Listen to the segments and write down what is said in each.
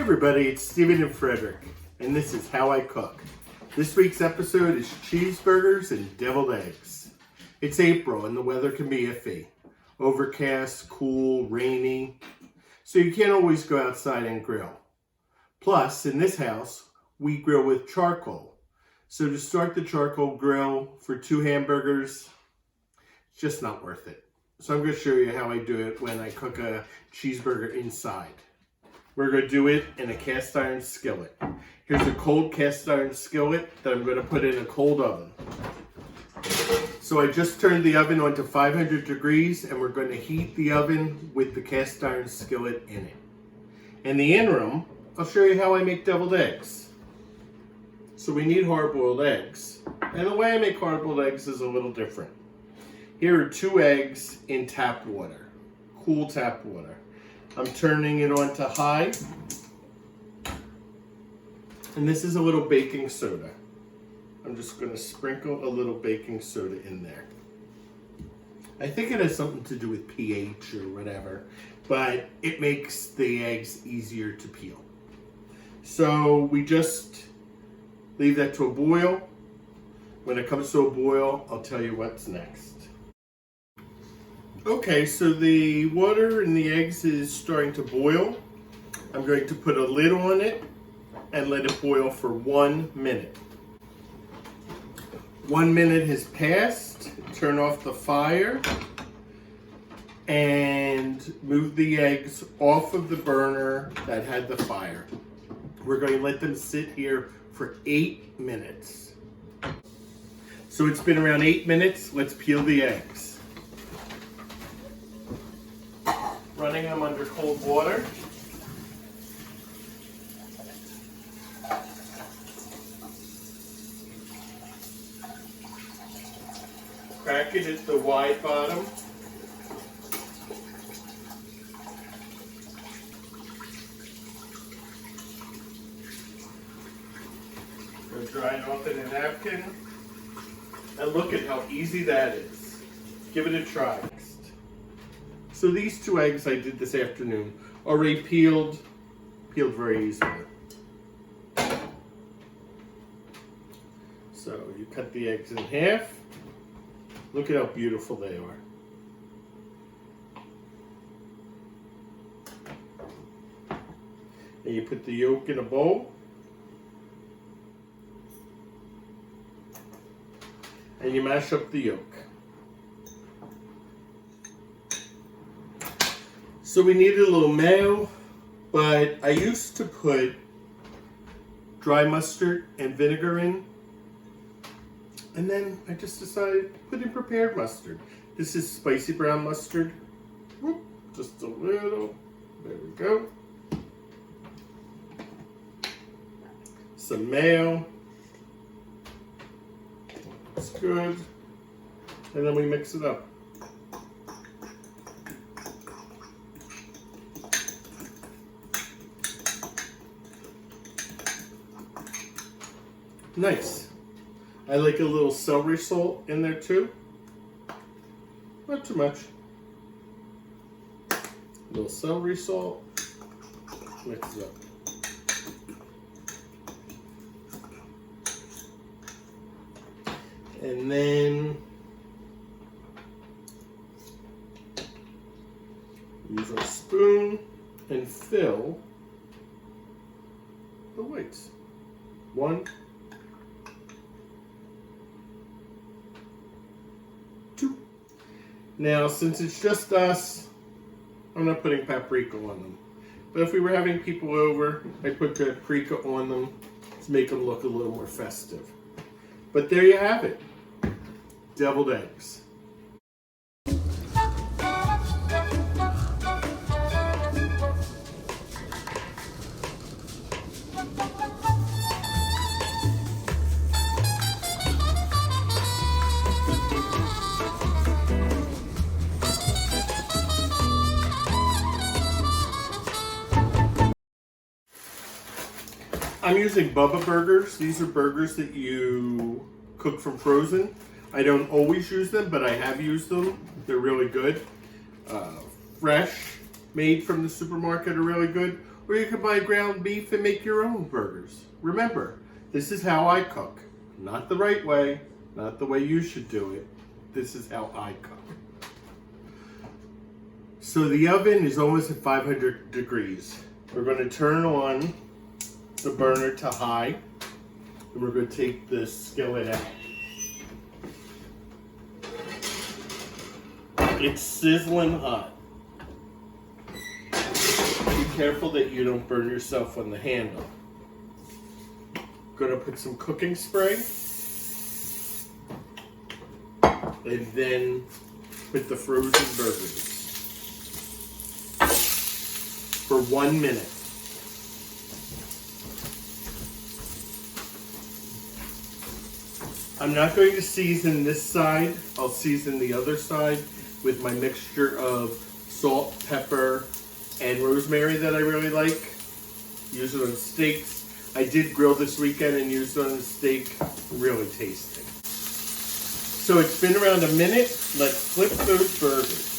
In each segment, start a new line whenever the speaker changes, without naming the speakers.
everybody, it's Steven and Frederick, and this is How I Cook. This week's episode is cheeseburgers and deviled eggs. It's April and the weather can be iffy. Overcast, cool, rainy, so you can't always go outside and grill. Plus, in this house, we grill with charcoal. So to start the charcoal grill for 2 hamburgers, it's just not worth it. So I'm going to show you how I do it when I cook a cheeseburger inside. We're going to do it in a cast iron skillet. Here's a cold cast iron skillet that I'm going to put in a cold oven. So I just turned the oven on to 500 degrees and we're going to heat the oven with the cast iron skillet in it. In the interim, I'll show you how I make deviled eggs. So we need hard-boiled eggs. And the way I make hard-boiled eggs is a little different. Here are 2 eggs in tap water, cool tap water. I'm turning it on to high. And this is a little baking soda. I'm just going to sprinkle a little baking soda in there. I think it has something to do with pH or whatever, but it makes the eggs easier to peel. So we just leave that to a boil. When it comes to a boil, I'll tell you what's next. Okay, so the water in the eggs is starting to boil. I'm going to put a lid on it and let it boil for 1 minute. 1 minute has passed. Turn off the fire and move the eggs off of the burner that had the fire. We're going to let them sit here for 8 minutes. So it's been around 8 minutes. Let's peel the eggs. Running them under cold water. Crack it at the wide bottom. Go dry it off in a napkin. And look at how easy that is. Give it a try. So these 2 eggs I did this afternoon, already peeled very easily. So you cut the eggs in half. Look at how beautiful they are. And you put the yolk in a bowl. And you mash up the yolk. So we needed a little mayo, but I used to put dry mustard and vinegar in. And then I just decided to put in prepared mustard. This is spicy brown mustard. Whoop, just a little. There we go. Some mayo. That's good. And then we mix it up. Nice. I like a little celery salt in there too. Not too much. A little celery salt. Mix it up. And then use our spoon and fill the whites. 1, 2. Now, since it's just us, I'm not putting paprika on them. But if we were having people over, I'd put paprika on them to make them look a little more festive. But there you have it. Deviled eggs. I'm using Bubba burgers. These are burgers that you cook from frozen. I don't always use them, but I have used them. They're really good. Fresh, made from the supermarket are really good. or you can buy ground beef and make your own burgers. Remember, this is how I cook. Not the right way, not the way you should do it. This is how I cook. So the oven is almost at 500 degrees. We're going to turn on the burner to high, and we're going to take the skillet out. It's sizzling hot. Be careful that you don't burn yourself on the handle. Gonna put some cooking spray, and then put the frozen burgers for 1 minute. I'm not going to season this side. I'll season the other side with my mixture of salt, pepper, and rosemary that I really like. Use it on steaks. I did grill this weekend and used it on the steak. Really tasty. So it's been around a minute. Let's flip those burgers.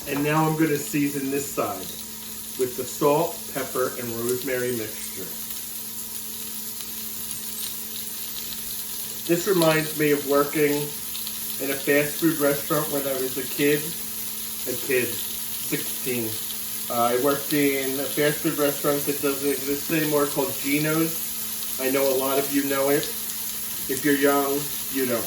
And now I'm going to season this side with the salt, pepper, and rosemary mixture. This reminds me of working in a fast food restaurant when I was a kid, 16. I worked in a fast food restaurant that doesn't exist anymore called Gino's. I know a lot of you know it. If you're young, you know.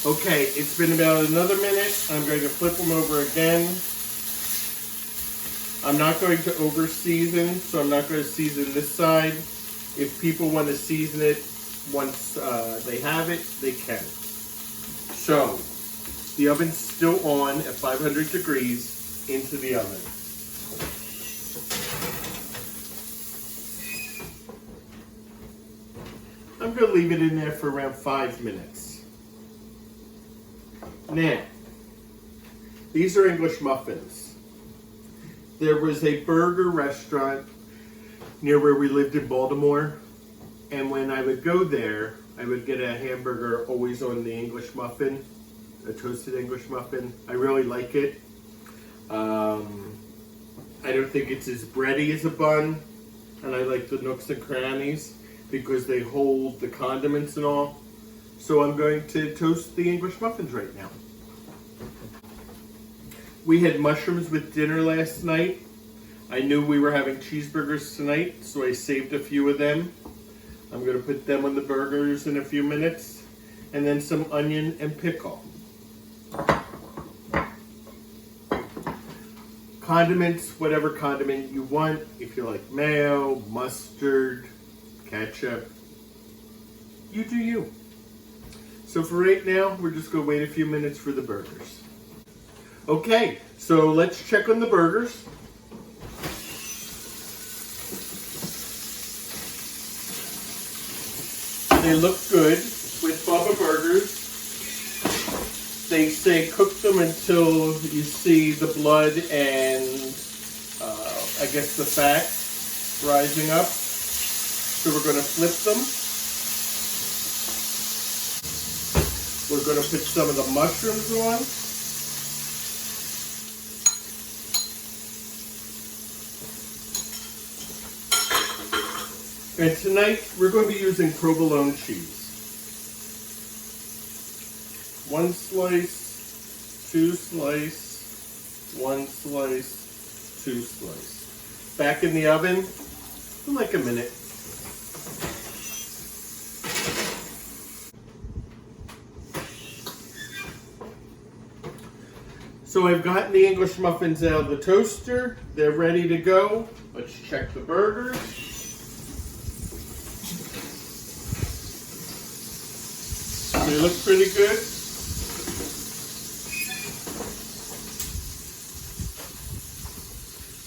Okay, it's been about another minute. I'm going to flip them over again. I'm not going to over season, so I'm not going to season this side. If people want to season it once they have it, they can. So, the oven's still on at 500 degrees into the oven. I'm going to leave it in there for around 5 minutes. Now, these are English muffins. There was a burger restaurant near where we lived in Baltimore, and when I would go there, I would get a hamburger always on the English muffin, a toasted English muffin. I really like it. I don't think it's as bready as a bun, and I like the nooks and crannies because they hold the condiments and all. So I'm going to toast the English muffins right now. We had mushrooms with dinner last night. I knew we were having cheeseburgers tonight, so I saved a few of them. I'm going to put them on the burgers in a few minutes. And then some onion and pickle. Condiments, whatever condiment you want. If you like mayo, mustard, ketchup, you do you. So for right now, we're just going to wait a few minutes for the burgers. Okay, so let's check on the burgers. They look good with Bubba Burgers. They say cook them until you see the blood and I guess the fat rising up. So we're going to flip them. We're going to put some of the mushrooms on. And tonight, we're going to be using provolone cheese. 1 slice, 2 slice, 1 slice, 2 slice. Back in the oven for like a minute. So I've gotten the English muffins out of the toaster. They're ready to go. Let's check the burgers. They look pretty good.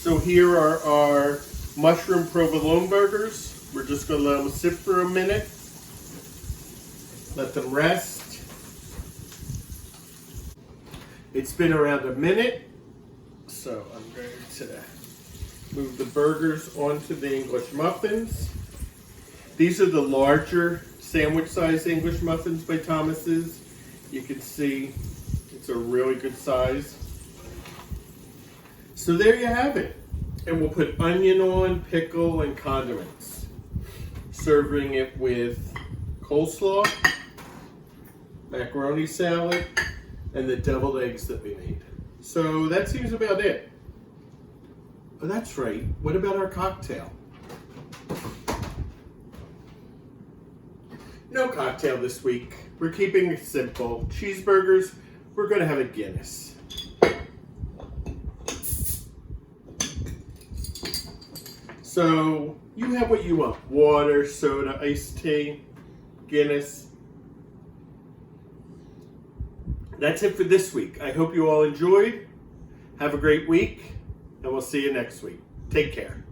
So here are our mushroom provolone burgers. We're just going to let them sit for a minute. Let them rest. It's been around a minute. So I'm going to move the burgers onto the English muffins. These are the larger sandwich-sized English muffins by Thomas's. You can see it's a really good size. So there you have it. And we'll put onion on, pickle, and condiments. Serving it with coleslaw, macaroni salad, and the deviled eggs that we made. So that seems about it. Oh, that's right. What about our cocktail? No cocktail this week. We're keeping it simple. Cheeseburgers, we're going to have a Guinness. So you have what you want. Water, soda, iced tea, Guinness. That's it for this week. I hope you all enjoyed. Have a great week, and we'll see you next week. Take care.